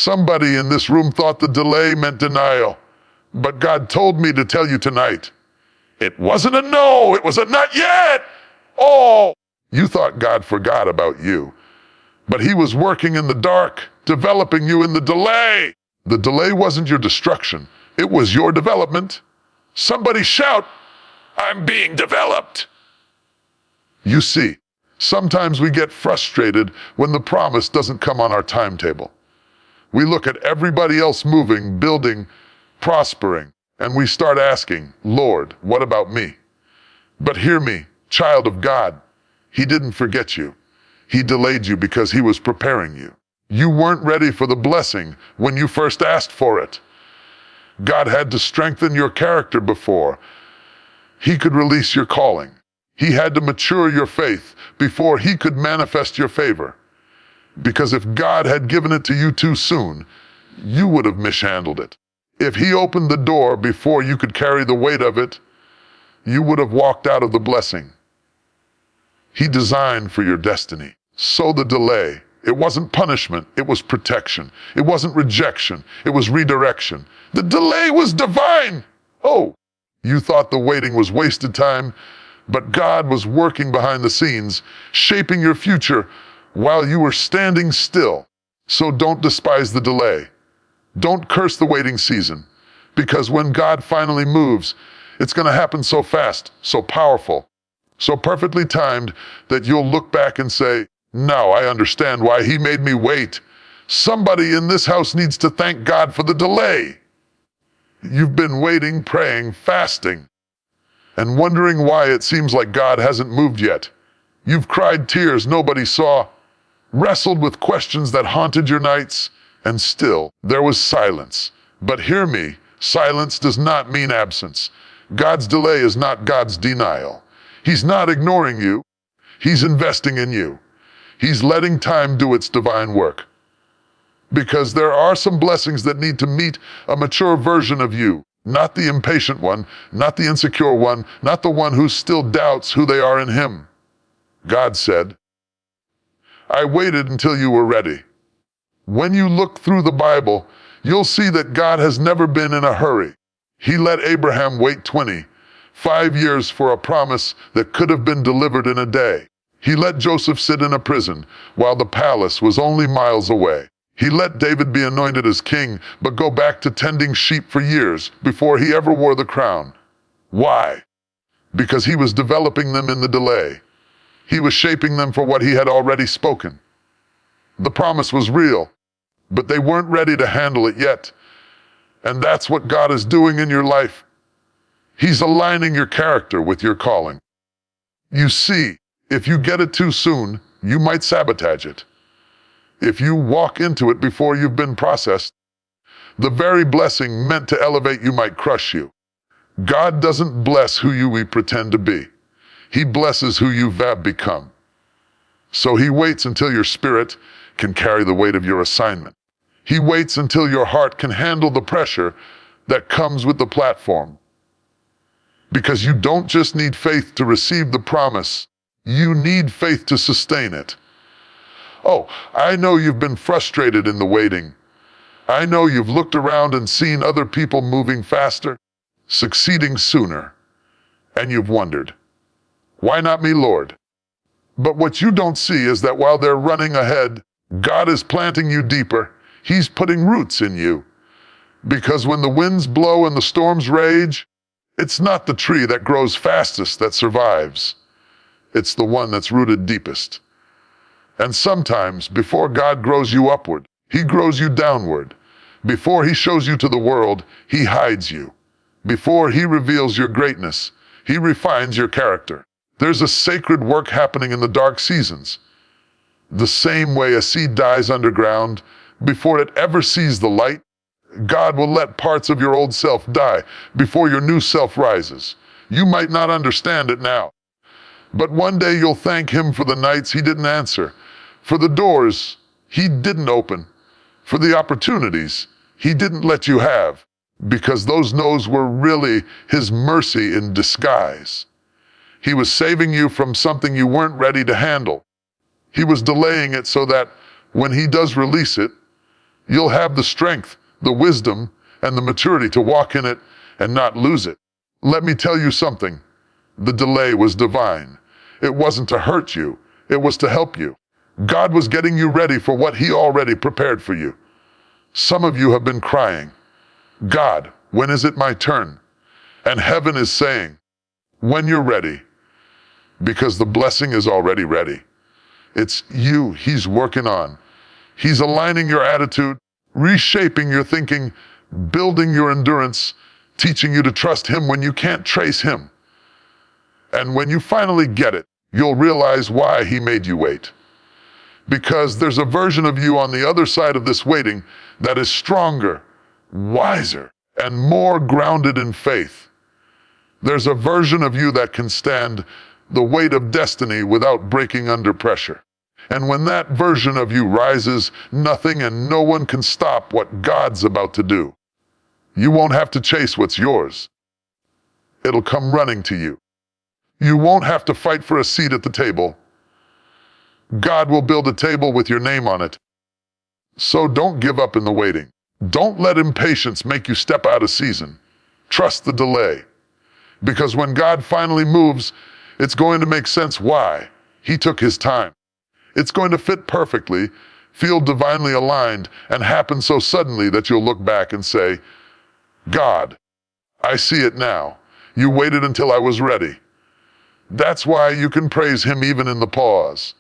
Somebody in this room thought the delay meant denial, but God told me to tell you tonight, it wasn't a no, it was a not yet. Oh, you thought God forgot about you, but he was working in the dark, developing you in the delay. The delay wasn't your destruction, it was your development. Somebody shout, I'm being developed. You see, sometimes we get frustrated when the promise doesn't come on our timetable. We look at everybody else moving, building, prospering, and we start asking, Lord, what about me? But hear me, child of God, he didn't forget you. He delayed you because he was preparing you. You weren't ready for the blessing when you first asked for it. God had to strengthen your character before he could release your calling. He had to mature your faith before he could manifest your favor. Because if God had given it to you too soon, you would have mishandled it. If he opened the door before you could carry the weight of it, you would have walked out of the blessing he designed for your destiny. So the delay, it wasn't punishment, it was protection. It wasn't rejection, it was redirection. The delay was divine. Oh, you thought the waiting was wasted time, but God was working behind the scenes, shaping your future while you were standing still. So don't despise the delay. Don't curse the waiting season, because when God finally moves, it's going to happen so fast, so powerful, so perfectly timed that you'll look back and say, now I understand why he made me wait. Somebody in this house needs to thank God for the delay. You've been waiting, praying, fasting, and wondering why it seems like God hasn't moved yet. You've cried tears nobody saw, wrestled with questions that haunted your nights, and still there was silence. But hear me, silence does not mean absence. God's delay is not God's denial. He's not ignoring you. He's investing in you. He's letting time do its divine work. Because there are some blessings that need to meet a mature version of you, not the impatient one, not the insecure one, not the one who still doubts who they are in him. God said, I waited until you were ready. When you look through the Bible, you'll see that God has never been in a hurry. He let Abraham wait 25 years for a promise that could have been delivered in a day. He let Joseph sit in a prison while the palace was only miles away. He let David be anointed as king, but go back to tending sheep for years before he ever wore the crown. Why? Because he was developing them in the delay. He was shaping them for what he had already spoken. The promise was real, but they weren't ready to handle it yet. And that's what God is doing in your life. He's aligning your character with your calling. You see, if you get it too soon, you might sabotage it. If you walk into it before you've been processed, the very blessing meant to elevate you might crush you. God doesn't bless who we pretend to be. He blesses who you've become. So he waits until your spirit can carry the weight of your assignment. He waits until your heart can handle the pressure that comes with the platform. Because you don't just need faith to receive the promise, you need faith to sustain it. Oh, I know you've been frustrated in the waiting. I know you've looked around and seen other people moving faster, succeeding sooner, and you've wondered, why not me, Lord? But what you don't see is that while they're running ahead, God is planting you deeper. He's putting roots in you. Because when the winds blow and the storms rage, it's not the tree that grows fastest that survives. It's the one that's rooted deepest. And sometimes, before God grows you upward, he grows you downward. Before he shows you to the world, he hides you. Before he reveals your greatness, he refines your character. There's a sacred work happening in the dark seasons. The same way a seed dies underground before it ever sees the light, God will let parts of your old self die before your new self rises. You might not understand it now, but one day you'll thank him for the nights he didn't answer, for the doors he didn't open, for the opportunities he didn't let you have, because those no's were really his mercy in disguise. He was saving you from something you weren't ready to handle. He was delaying it so that when he does release it, You'll have the strength, the wisdom, and the maturity to walk in it and not lose it. Let me tell you something. The delay was divine. It wasn't to hurt you. It was to help you. God was getting you ready for what He already prepared for you. Some of you have been crying, God, when is it my turn? And heaven is saying, when you're ready, because the blessing is already ready. It's you He's working on. He's aligning your attitude, reshaping your thinking, building your endurance, teaching you to trust Him when you can't trace Him. And when you finally get it, you'll realize why He made you wait. Because there's a version of you on the other side of this waiting that is stronger, wiser, and more grounded in faith. There's a version of you that can stand the weight of destiny without breaking under pressure. And when that version of you rises, nothing and no one can stop what God's about to do. You won't have to chase what's yours. It'll come running to you. You won't have to fight for a seat at the table. God will build a table with your name on it. So don't give up in the waiting. Don't let impatience make you step out of season. Trust the delay. Because when God finally moves, it's going to make sense why. He took His time. It's going to fit perfectly, feel divinely aligned, and happen so suddenly that you'll look back and say, God, I see it now. You waited until I was ready. That's why you can praise Him even in the pause.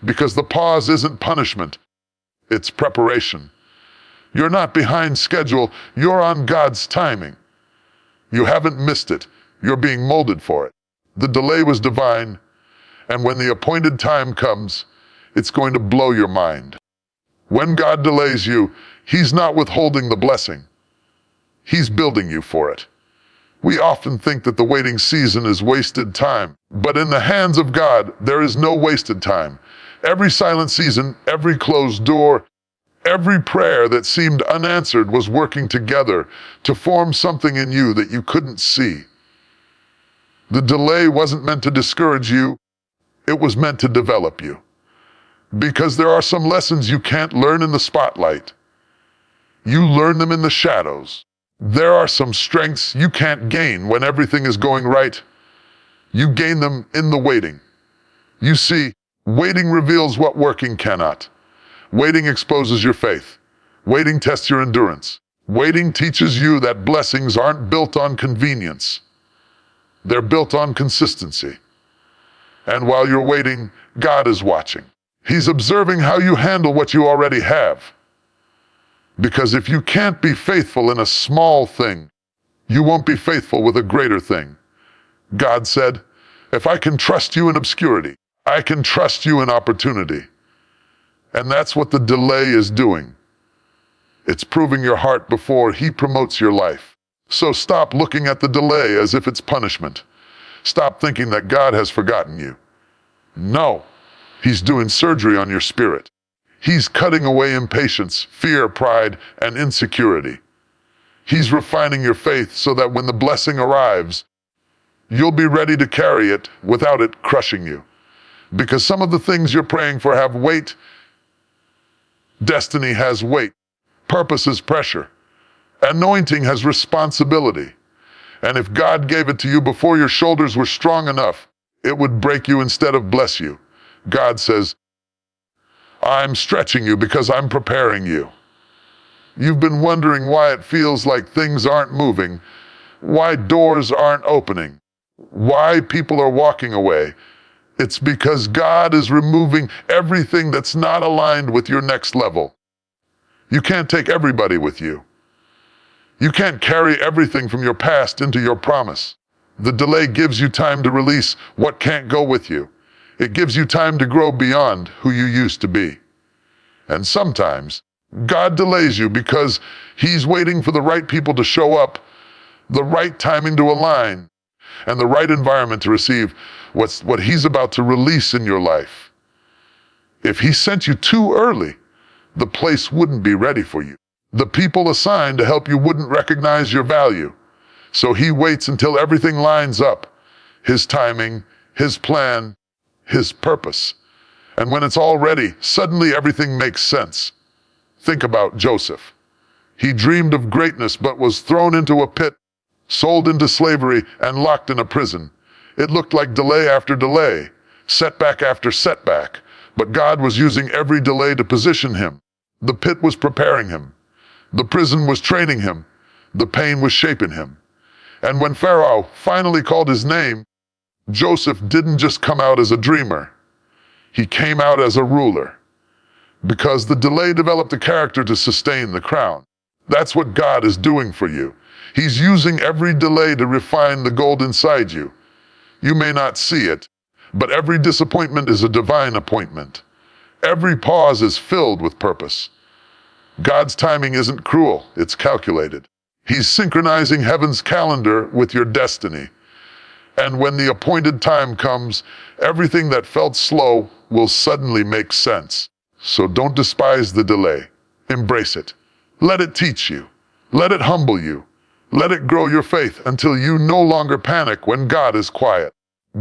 Because the pause isn't punishment. It's preparation. You're not behind schedule. You're on God's timing. You haven't missed it. You're being molded for it. The delay was divine, and when the appointed time comes, it's going to blow your mind. When God delays you, He's not withholding the blessing. He's building you for it. We often think that the waiting season is wasted time, but in the hands of God, there is no wasted time. Every silent season, every closed door, every prayer that seemed unanswered was working together to form something in you that you couldn't see. The delay wasn't meant to discourage you. It was meant to develop you. Because there are some lessons you can't learn in the spotlight. You learn them in the shadows. There are some strengths you can't gain when everything is going right. You gain them in the waiting. You see, waiting reveals what working cannot. Waiting exposes your faith. Waiting tests your endurance. Waiting teaches you that blessings aren't built on convenience. They're built on consistency. And while you're waiting, God is watching. He's observing how you handle what you already have. Because if you can't be faithful in a small thing, you won't be faithful with a greater thing. God said, if I can trust you in obscurity, I can trust you in opportunity. And that's what the delay is doing. It's proving your heart before He promotes your life. So stop looking at the delay as if it's punishment. Stop thinking that God has forgotten you. No, He's doing surgery on your spirit. He's cutting away impatience, fear, pride, and insecurity. He's refining your faith so that when the blessing arrives, you'll be ready to carry it without it crushing you. Because some of the things you're praying for have weight. Destiny has weight. Purpose is pressure. Anointing has responsibility. And if God gave it to you before your shoulders were strong enough, it would break you instead of bless you. God says, I'm stretching you because I'm preparing you. You've been wondering why it feels like things aren't moving, why doors aren't opening, why people are walking away. It's because God is removing everything that's not aligned with your next level. You can't take everybody with you. You can't carry everything from your past into your promise. The delay gives you time to release what can't go with you. It gives you time to grow beyond who you used to be. And sometimes, God delays you because He's waiting for the right people to show up, the right timing to align, and the right environment to receive what He's about to release in your life. If He sent you too early, the place wouldn't be ready for you. The people assigned to help you wouldn't recognize your value. So He waits until everything lines up. His timing, His plan, His purpose. And when it's all ready, suddenly everything makes sense. Think about Joseph. He dreamed of greatness but was thrown into a pit, sold into slavery, and locked in a prison. It looked like delay after delay, setback after setback, but God was using every delay to position him. The pit was preparing him. The prison was training him. The pain was shaping him. And when Pharaoh finally called his name, Joseph didn't just come out as a dreamer. He came out as a ruler. Because the delay developed a character to sustain the crown. That's what God is doing for you. He's using every delay to refine the gold inside you. You may not see it, but every disappointment is a divine appointment. Every pause is filled with purpose. God's timing isn't cruel, it's calculated. He's synchronizing heaven's calendar with your destiny. And when the appointed time comes, everything that felt slow will suddenly make sense. So don't despise the delay. Embrace it. Let it teach you. Let it humble you. Let it grow your faith until you no longer panic when God is quiet.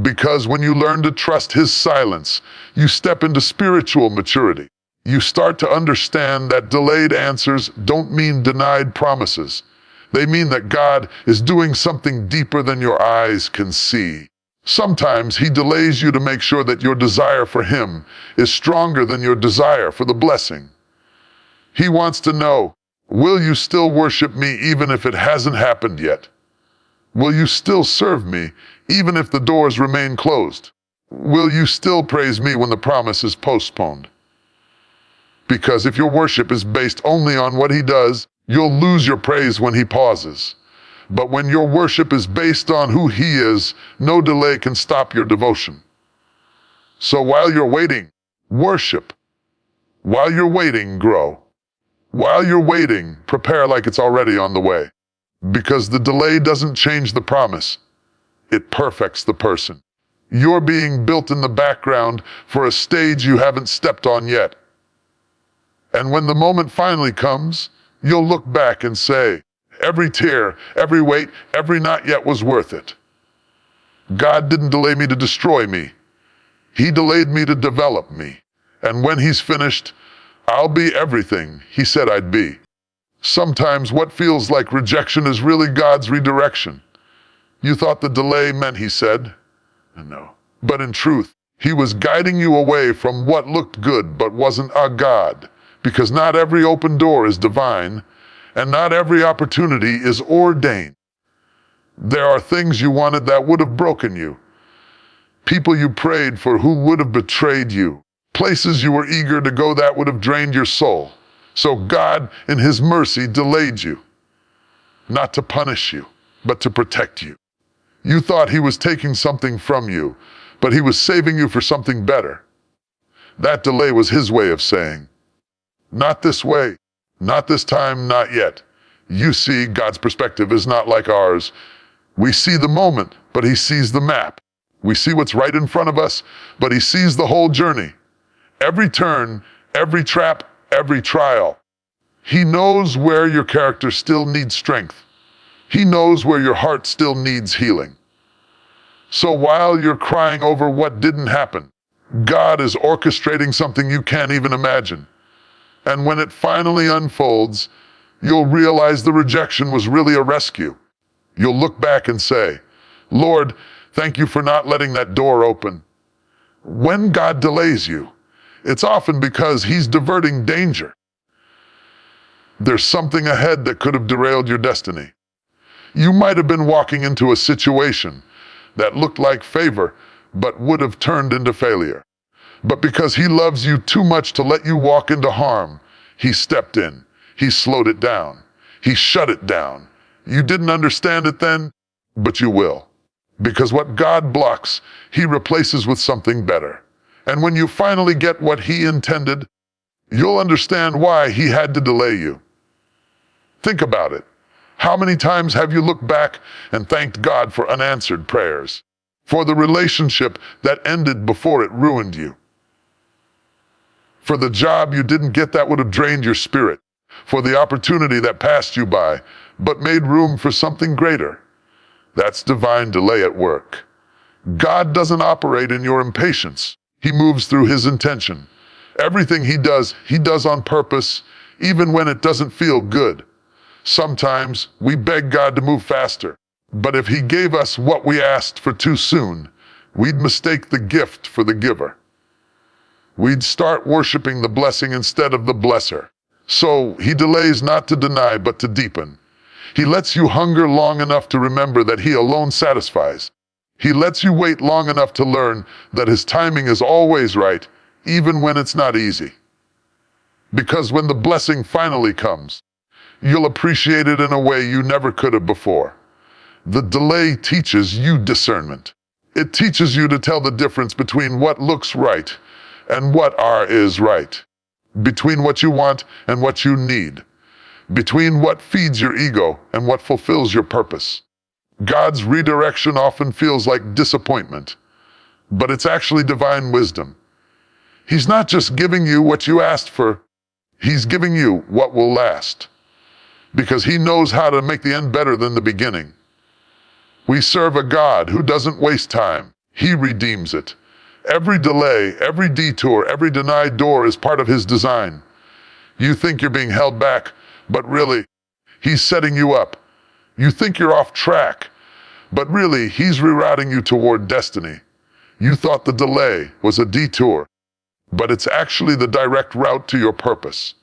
Because when you learn to trust His silence, you step into spiritual maturity. You start to understand that delayed answers don't mean denied promises. They mean that God is doing something deeper than your eyes can see. Sometimes He delays you to make sure that your desire for Him is stronger than your desire for the blessing. He wants to know, will you still worship me even if it hasn't happened yet? Will you still serve me even if the doors remain closed? Will you still praise me when the promise is postponed? Because if your worship is based only on what He does, you'll lose your praise when He pauses. But when your worship is based on who He is, no delay can stop your devotion. So while you're waiting, worship. While you're waiting, grow. While you're waiting, prepare like it's already on the way. Because the delay doesn't change the promise. It perfects the person. You're being built in the background for a stage you haven't stepped on yet. And when the moment finally comes, you'll look back and say, every tear, every wait, every not yet was worth it. God didn't delay me to destroy me. He delayed me to develop me. And when He's finished, I'll be everything He said I'd be. Sometimes what feels like rejection is really God's redirection. You thought the delay meant He said, no. But in truth, He was guiding you away from what looked good but wasn't a God. Because not every open door is divine, and not every opportunity is ordained. There are things you wanted that would have broken you. People you prayed for who would have betrayed you. Places you were eager to go that would have drained your soul. So God, in His mercy, delayed you. Not to punish you, but to protect you. You thought He was taking something from you, but He was saving you for something better. That delay was His way of saying, not this way, not this time, not yet. You see, God's perspective is not like ours. We see the moment, but He sees the map. We see what's right in front of us, but He sees the whole journey. Every turn, every trap, every trial. He knows where your character still needs strength. He knows where your heart still needs healing. So while you're crying over what didn't happen, God is orchestrating something you can't even imagine. And when it finally unfolds, you'll realize the rejection was really a rescue. You'll look back and say, Lord, thank you for not letting that door open. When God delays you, it's often because He's diverting danger. There's something ahead that could have derailed your destiny. You might have been walking into a situation that looked like favor, but would have turned into failure. But because He loves you too much to let you walk into harm, He stepped in. He slowed it down. He shut it down. You didn't understand it then, but you will. Because what God blocks, He replaces with something better. And when you finally get what He intended, you'll understand why He had to delay you. Think about it. How many times have you looked back and thanked God for unanswered prayers? For the relationship that ended before it ruined you? For the job you didn't get that would have drained your spirit? For the opportunity that passed you by, but made room for something greater? That's divine delay at work. God doesn't operate in your impatience. He moves through His intention. Everything He does on purpose, even when it doesn't feel good. Sometimes we beg God to move faster, but if He gave us what we asked for too soon, we'd mistake the gift for the giver. We'd start worshiping the blessing instead of the blesser. So He delays not to deny, but to deepen. He lets you hunger long enough to remember that He alone satisfies. He lets you wait long enough to learn that His timing is always right, even when it's not easy. Because when the blessing finally comes, you'll appreciate it in a way you never could have before. The delay teaches you discernment. It teaches you to tell the difference between what looks right and what is right, between what you want and what you need, between what feeds your ego and what fulfills your purpose. God's redirection often feels like disappointment, but it's actually divine wisdom. He's not just giving you what you asked for, He's giving you what will last, because He knows how to make the end better than the beginning. We serve a God who doesn't waste time. He redeems it. Every delay, every detour, every denied door is part of His design. You think you're being held back, but really, He's setting you up. You think you're off track, but really, He's rerouting you toward destiny. You thought the delay was a detour, but it's actually the direct route to your purpose.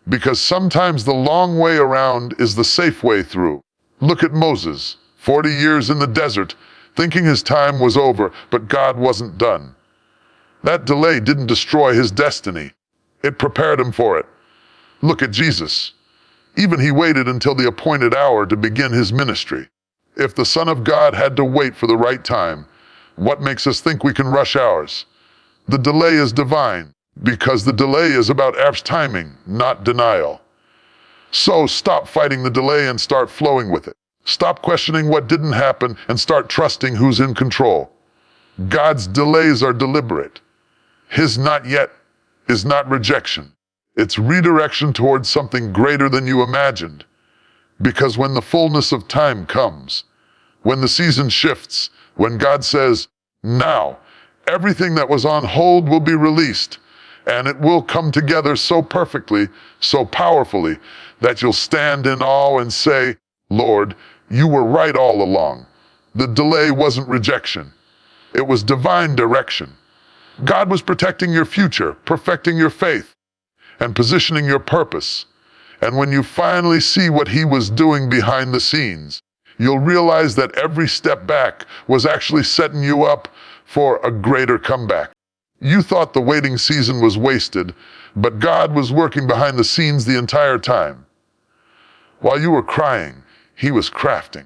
Because sometimes the long way around is the safe way through. Look at Moses, 40 years in the desert, thinking his time was over, but God wasn't done. That delay didn't destroy his destiny. It prepared him for it. Look at Jesus. Even He waited until the appointed hour to begin His ministry. If the Son of God had to wait for the right time, what makes us think we can rush ours? The delay is divine, because the delay is about Ab's timing, not denial. So stop fighting the delay and start flowing with it. Stop questioning what didn't happen and start trusting who's in control. God's delays are deliberate. His not yet is not rejection. It's redirection towards something greater than you imagined. Because when the fullness of time comes, when the season shifts, when God says, now, everything that was on hold will be released, and it will come together so perfectly, so powerfully, that you'll stand in awe and say, Lord, you were right all along. The delay wasn't rejection. It was divine direction. God was protecting your future, perfecting your faith, and positioning your purpose. And when you finally see what He was doing behind the scenes, you'll realize that every step back was actually setting you up for a greater comeback. You thought the waiting season was wasted, but God was working behind the scenes the entire time. While you were crying, He was crafting.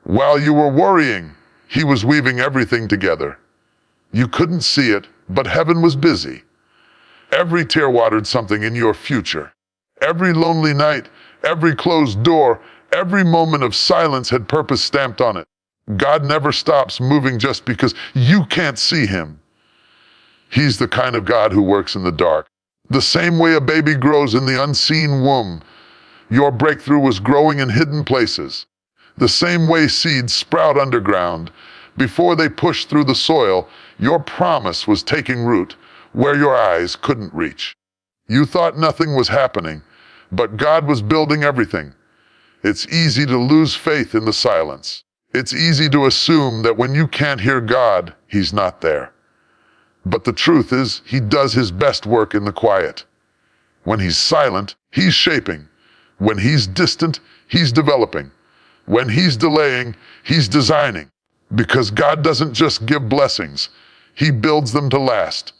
While you were worrying, He was weaving everything together. You couldn't see it, but heaven was busy. Every tear watered something in your future. Every lonely night, every closed door, every moment of silence had purpose stamped on it. God never stops moving just because you can't see Him. He's the kind of God who works in the dark. The same way a baby grows in the unseen womb, your breakthrough was growing in hidden places. The same way seeds sprout underground, before they push through the soil, your promise was taking root where your eyes couldn't reach. You thought nothing was happening, but God was building everything. It's easy to lose faith in the silence. It's easy to assume that when you can't hear God, He's not there. But the truth is, He does His best work in the quiet. When He's silent, He's shaping. When He's distant, He's developing. When He's delaying, He's designing. Because God doesn't just give blessings, He builds them to last.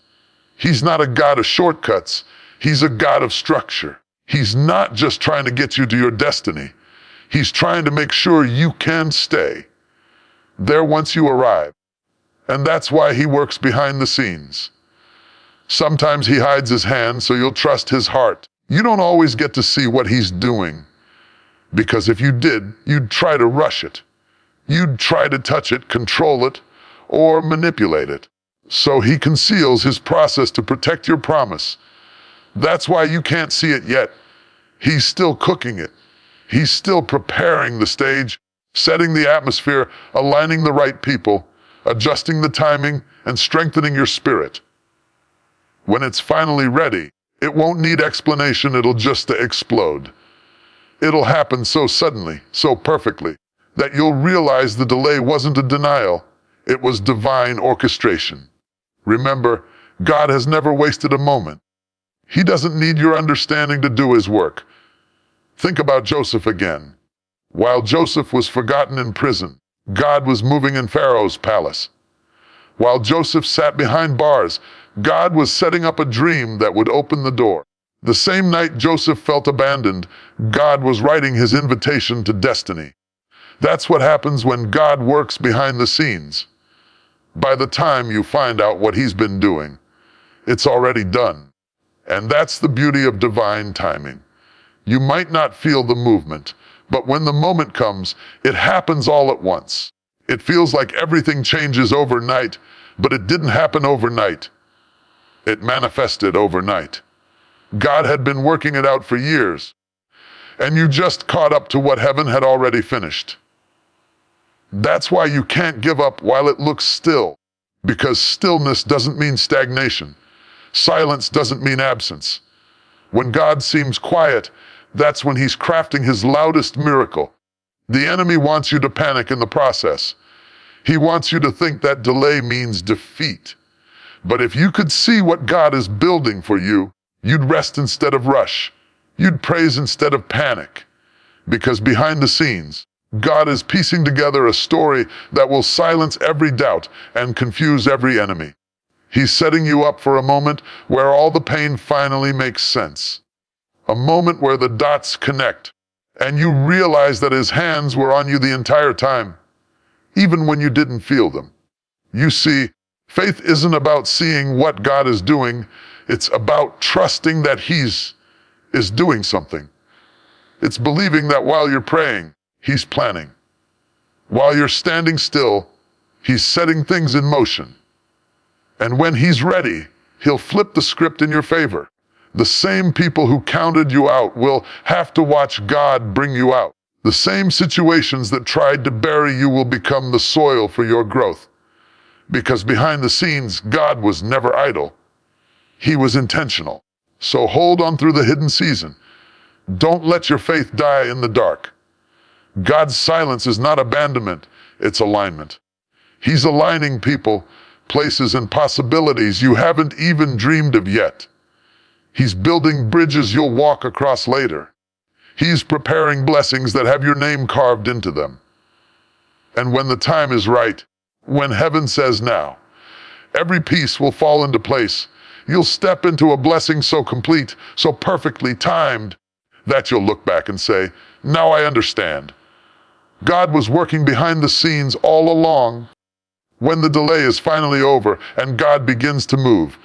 He's not a God of shortcuts. He's a God of structure. He's not just trying to get you to your destiny. He's trying to make sure you can stay there once you arrive. And that's why He works behind the scenes. Sometimes He hides His hand so you'll trust His heart. You don't always get to see what He's doing, because if you did, you'd try to rush it. You'd try to touch it, control it, or manipulate it. So He conceals His process to protect your promise. That's why you can't see it yet. He's still cooking it. He's still preparing the stage, setting the atmosphere, aligning the right people, adjusting the timing, and strengthening your spirit. When it's finally ready, It won't need explanation, it'll just explode. It'll happen so suddenly, so perfectly, that you'll realize the delay wasn't a denial, it was divine orchestration. Remember, God has never wasted a moment. He doesn't need your understanding to do his work. Think about Joseph again. While Joseph was forgotten in prison, God was moving in Pharaoh's palace. While Joseph sat behind bars, God was setting up a dream that would open the door. The same night Joseph felt abandoned, God was writing his invitation to destiny. That's what happens when God works behind the scenes. By the time you find out what he's been doing, it's already done. And that's the beauty of divine timing. You might not feel the movement, but when the moment comes, it happens all at once. It feels like everything changes overnight, but it didn't happen overnight. It manifested overnight. God had been working it out for years, and you just caught up to what heaven had already finished. That's why you can't give up while it looks still, because stillness doesn't mean stagnation. Silence doesn't mean absence. When God seems quiet, that's when he's crafting his loudest miracle. The enemy wants you to panic in the process. He wants you to think that delay means defeat. But if you could see what God is building for you, you'd rest instead of rush. You'd praise instead of panic. Because behind the scenes, God is piecing together a story that will silence every doubt and confuse every enemy. He's setting you up for a moment where all the pain finally makes sense. A moment where the dots connect, and you realize that his hands were on you the entire time, even when you didn't feel them. You see, faith isn't about seeing what God is doing, it's about trusting that he's doing something. It's believing that while you're praying, he's planning. While you're standing still, he's setting things in motion. And when he's ready, he'll flip the script in your favor. The same people who counted you out will have to watch God bring you out. The same situations that tried to bury you will become the soil for your growth. Because behind the scenes, God was never idle. He was intentional. So hold on through the hidden season. Don't let your faith die in the dark. God's silence is not abandonment, it's alignment. He's aligning people, places, and possibilities you haven't even dreamed of yet. He's building bridges you'll walk across later. He's preparing blessings that have your name carved into them. And when the time is right, when heaven says now, every piece will fall into place. You'll step into a blessing so complete, so perfectly timed, that you'll look back and say, now I understand. God was working behind the scenes all along. When the delay is finally over and God begins to move,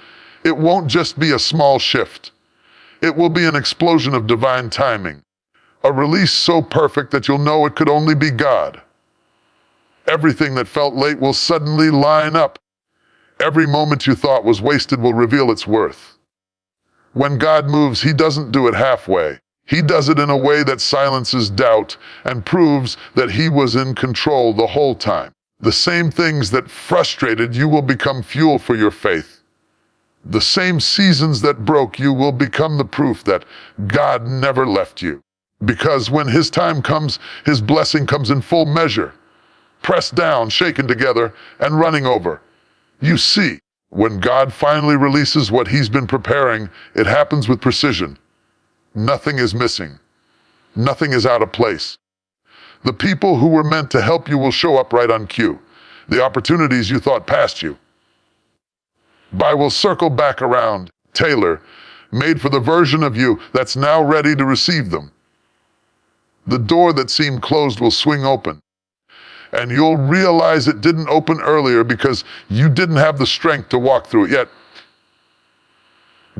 it won't just be a small shift. It will be an explosion of divine timing. A release so perfect that you'll know it could only be God. Everything that felt late will suddenly line up. Every moment you thought was wasted will reveal its worth. When God moves, he doesn't do it halfway. He does it in a way that silences doubt and proves that he was in control the whole time. The same things that frustrated you will become fuel for your faith. The same seasons that broke you will become the proof that God never left you. Because when his time comes, his blessing comes in full measure, pressed down, shaken together, and running over. You see, when God finally releases what he's been preparing, it happens with precision. Nothing is missing. Nothing is out of place. The people who were meant to help you will show up right on cue. The opportunities you thought passed you will circle back around, tailor, made for the version of you that's now ready to receive them. The door that seemed closed will swing open, and you'll realize it didn't open earlier because you didn't have the strength to walk through it yet.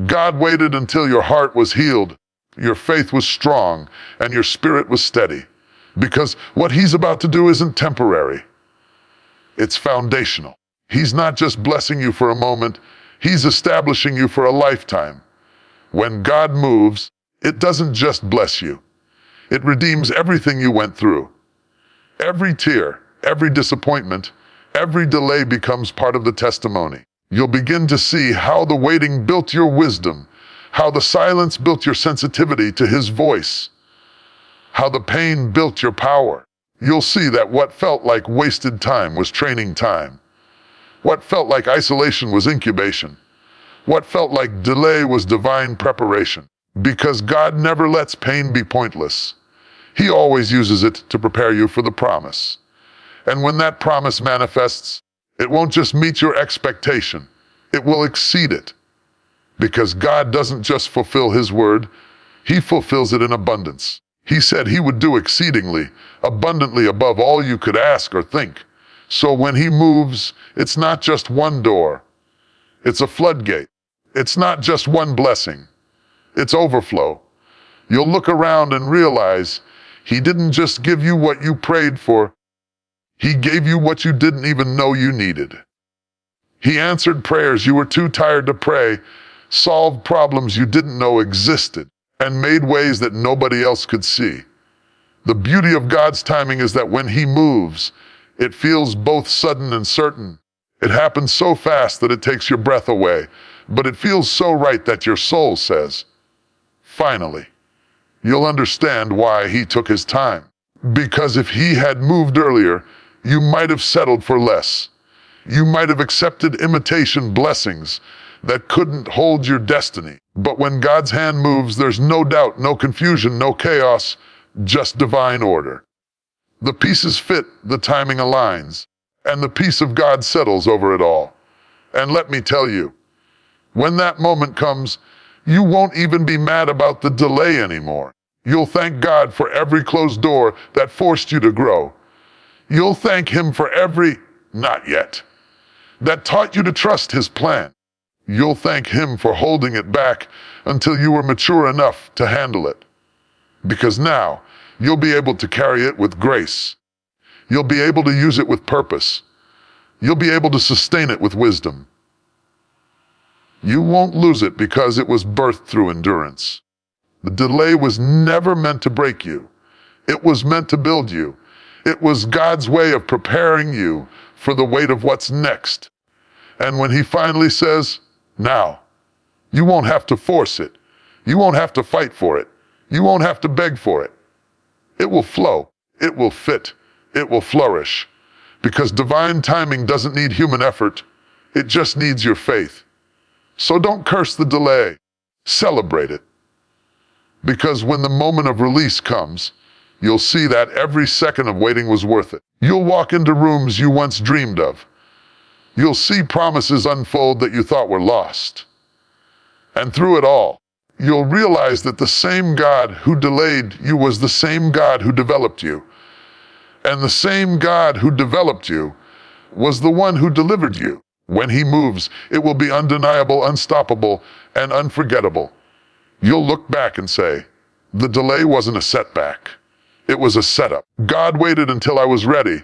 God waited until your heart was healed, your faith was strong, and your spirit was steady. Because what he's about to do isn't temporary. It's foundational. He's not just blessing you for a moment, he's establishing you for a lifetime. When God moves, it doesn't just bless you. It redeems everything you went through. Every tear, every disappointment, every delay becomes part of the testimony. You'll begin to see how the waiting built your wisdom, how the silence built your sensitivity to his voice, how the pain built your power. You'll see that what felt like wasted time was training time. What felt like isolation was incubation. What felt like delay was divine preparation. Because God never lets pain be pointless. He always uses it to prepare you for the promise. And when that promise manifests, it won't just meet your expectation, it will exceed it. Because God doesn't just fulfill his word, he fulfills it in abundance. He said he would do exceedingly, abundantly above all you could ask or think. So when he moves, it's not just one door, it's a floodgate. It's not just one blessing, it's overflow. You'll look around and realize he didn't just give you what you prayed for, he gave you what you didn't even know you needed. He answered prayers you were too tired to pray, solved problems you didn't know existed, and made ways that nobody else could see. The beauty of God's timing is that when he moves, it feels both sudden and certain. It happens so fast that it takes your breath away, but it feels so right that your soul says, finally. You'll understand why he took his time. Because if he had moved earlier, you might have settled for less. You might have accepted imitation blessings that couldn't hold your destiny. But when God's hand moves, there's no doubt, no confusion, no chaos, just divine order. The pieces fit, the timing aligns, and the peace of God settles over it all. And let me tell you, when that moment comes, you won't even be mad about the delay anymore. You'll thank God for every closed door that forced you to grow. You'll thank him for every not yet that taught you to trust his plan. You'll thank him for holding it back until you were mature enough to handle it. Because now, you'll be able to carry it with grace. You'll be able to use it with purpose. You'll be able to sustain it with wisdom. You won't lose it because it was birthed through endurance. The delay was never meant to break you. It was meant to build you. It was God's way of preparing you for the weight of what's next. And when he finally says, now, you won't have to force it. You won't have to fight for it. You won't have to beg for it. It will flow. It will fit. It will flourish. Because divine timing doesn't need human effort. It just needs your faith. So don't curse the delay. Celebrate it. Because when the moment of release comes, you'll see that every second of waiting was worth it. You'll walk into rooms you once dreamed of. You'll see promises unfold that you thought were lost. And through it all, you'll realize that the same God who delayed you was the same God who developed you. And the same God who developed you was the one who delivered you. When he moves, it will be undeniable, unstoppable, and unforgettable. You'll look back and say, the delay wasn't a setback. It was a setup. God waited until I was ready,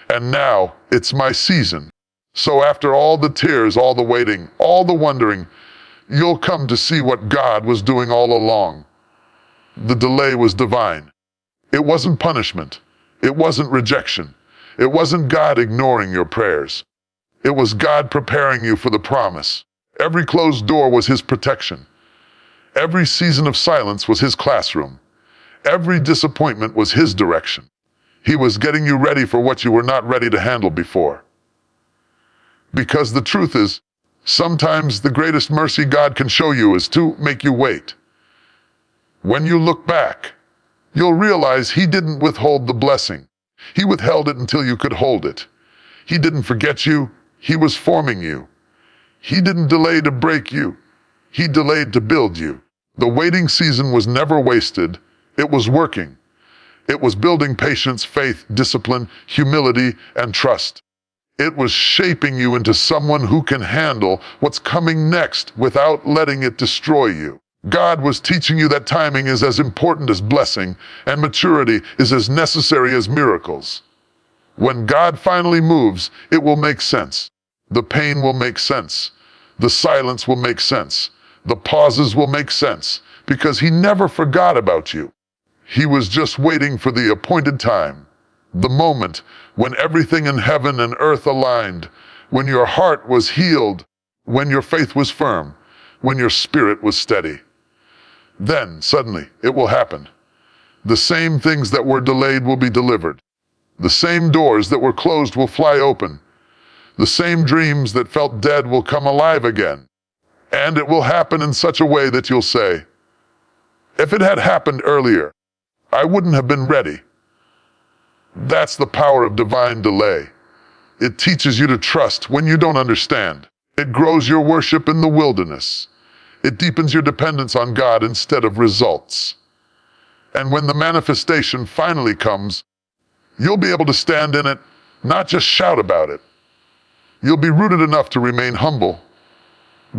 and now it's my season. So after all the tears, all the waiting, all the wondering, you'll come to see what God was doing all along. The delay was divine. It wasn't punishment. It wasn't rejection. It wasn't God ignoring your prayers. It was God preparing you for the promise. Every closed door was his protection. Every season of silence was his classroom. Every disappointment was his direction. He was getting you ready for what you were not ready to handle before. Because the truth is, sometimes the greatest mercy God can show you is to make you wait. When you look back, you'll realize he didn't withhold the blessing. He withheld it until you could hold it. He didn't forget you. He was forming you. He didn't delay to break you. He delayed to build you. The waiting season was never wasted. It was working. It was building patience, faith, discipline, humility, and trust. It was shaping you into someone who can handle what's coming next without letting it destroy you. God was teaching you that timing is as important as blessing, and maturity is as necessary as miracles. When God finally moves, it will make sense. The pain will make sense. The silence will make sense. The pauses will make sense, because he never forgot about you. He was just waiting for the appointed time, the moment when everything in heaven and earth aligned, when your heart was healed, when your faith was firm, when your spirit was steady. Then, suddenly, it will happen. The same things that were delayed will be delivered. The same doors that were closed will fly open. The same dreams that felt dead will come alive again. And it will happen in such a way that you'll say, if it had happened earlier, I wouldn't have been ready. That's the power of divine delay. It teaches you to trust when you don't understand. It grows your worship in the wilderness. It deepens your dependence on God instead of results. And when the manifestation finally comes, you'll be able to stand in it, not just shout about it. You'll be rooted enough to remain humble,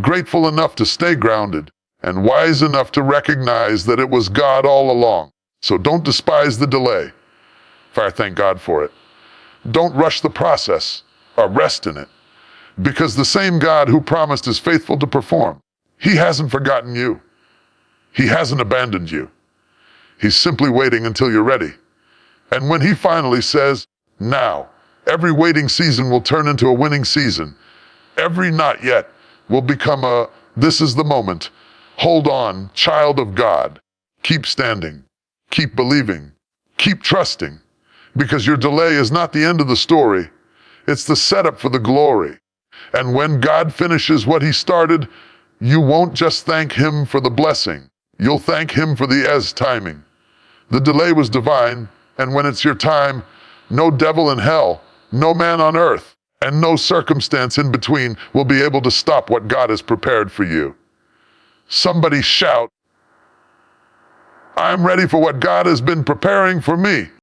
grateful enough to stay grounded, and wise enough to recognize that it was God all along. So don't despise the delay. Thank God for it. Don't rush the process, or rest in it, because the same God who promised is faithful to perform. He hasn't forgotten you. He hasn't abandoned you. He's simply waiting until you're ready. And when he finally says, now, every waiting season will turn into a winning season. Every not yet will become a, this is the moment. Hold on, child of God. Keep standing. Keep believing. Keep trusting. Because your delay is not the end of the story. It's the setup for the glory. And when God finishes what he started, you won't just thank him for the blessing. You'll thank him for the as timing. The delay was divine, and when it's your time, no devil in hell, no man on earth, and no circumstance in between will be able to stop what God has prepared for you. Somebody shout, I'm ready for what God has been preparing for me.